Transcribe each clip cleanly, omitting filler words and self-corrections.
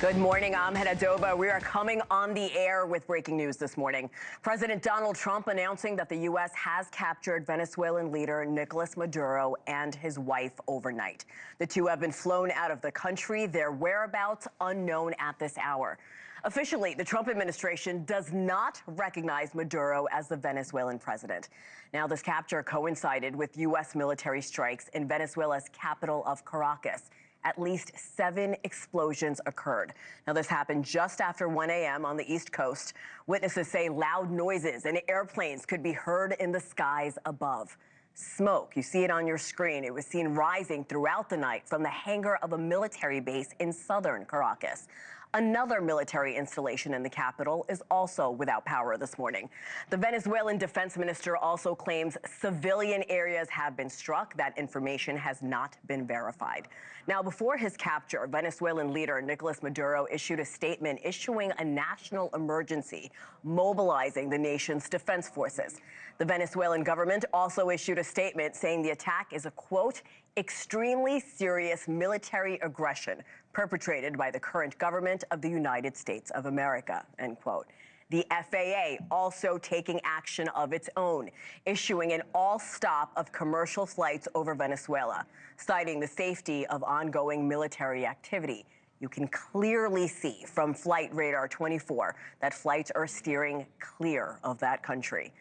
Good morning, I'm Hena Doba. We are coming on the air with breaking news this morning. President Donald Trump announcing that the U.S. has captured Venezuelan leader Nicolas Maduro and his wife overnight. The two have been flown out of the country, their whereabouts unknown at this hour. Officially, the Trump administration does not recognize Maduro as the Venezuelan president. Now, this capture coincided with U.S. military strikes in Venezuela's capital of Caracas. At least 7 explosions occurred. Now, this happened just after 1 a.m. on the East Coast. Witnesses say loud noises and airplanes could be heard in the skies above. Smoke, you see it on your screen. It was seen rising throughout the night from the hangar of a military base in southern Caracas. Another military installation in the capital is also without power this morning. The Venezuelan defense minister also claims civilian areas have been struck. That information has not been verified. Now, before his capture, Venezuelan leader Nicolas Maduro issued a statement issuing a national emergency, mobilizing the nation's defense forces. The Venezuelan government also issued a statement saying the attack is a, quote, extremely serious military aggression perpetrated by the current government of the United States of America, end quote. The FAA also taking action of its own, issuing an all-stop of commercial flights over Venezuela, citing the safety of ongoing military activity. You can clearly see from Flight Radar 24 that flights are steering clear of that country.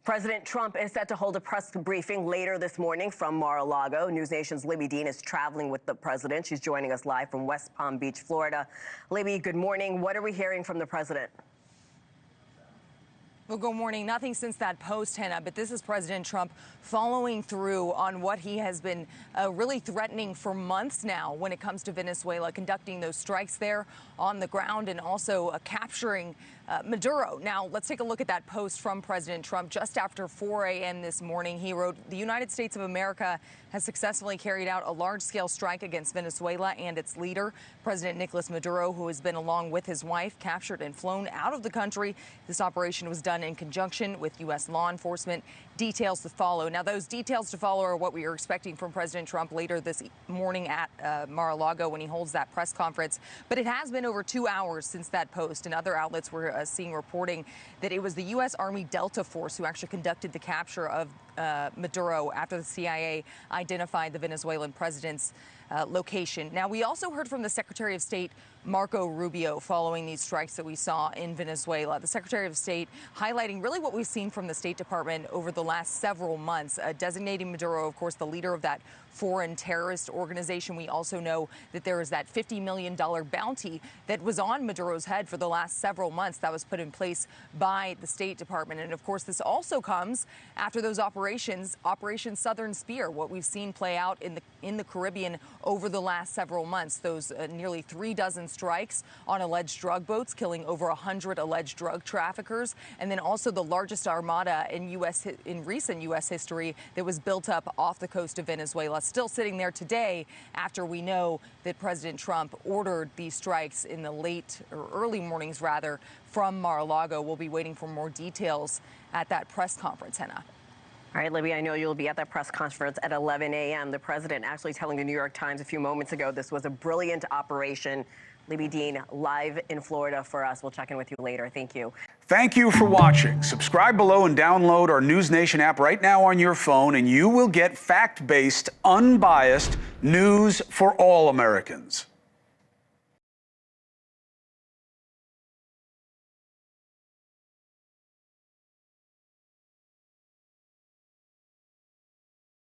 President Trump is set to hold a press briefing later this morning from Mar-a-Lago. NewsNation's Libbey is traveling with the president. She's joining us live from West Palm Beach, Florida. Libbey, good morning. What are we hearing from the president? Well, good morning. Nothing since that post, Hena, but this is President Trump following through on what he has been really threatening for months now when it comes to Venezuela, conducting those strikes there on the ground and also capturing Maduro. Now, let's take a look at that post from President Trump. Just after 4 a.m. this morning, he wrote, "The United States of America has successfully carried out a large-scale strike against Venezuela and its leader, President Nicolás Maduro, who has been, along with his wife, captured and flown out of the country. This operation was done in conjunction with U.S. law enforcement. Details to follow." Now, those details to follow are what we are expecting from President Trump later this morning at Mar-a-Lago when he holds that press conference. But it has been over 2 hours since that post, and other outlets were seeing reporting that it was the U.S. Army Delta Force who actually conducted the capture of Maduro after the CIA identified the Venezuelan president's location. Now, we also heard from the Secretary of State, Marco Rubio, following these strikes that we saw in Venezuela. The Secretary of State highlighting really what we've seen from the State Department over the last several months, designating Maduro, of course, the leader of that foreign terrorist organization. We also know that there is that $50 million bounty that was on Maduro's head for the last several months that was put in place by the State Department. And of course, this also comes after those operations, Operation Southern Spear, what we've seen play out in the Caribbean over the last several months. Those nearly 3 dozen strikes on alleged drug boats, killing over 100 alleged drug traffickers, and then also the largest armada in recent U.S. history that was built up off the coast of Venezuela. Still sitting there today after we know that President Trump ordered these strikes in the late or early mornings, rather, from Mar-a-Lago. We'll be waiting for more details at that press conference, Hena. All right, Libby, I know you'll be at that press conference at 11 a.m. The president actually telling the New York Times a few moments ago this was a brilliant operation. Libby Dean, live in Florida for us. We'll check in with you later. Thank you. Thank you for watching. Subscribe below and download our NewsNation app right now on your phone, and you will get fact-based, unbiased news for all Americans.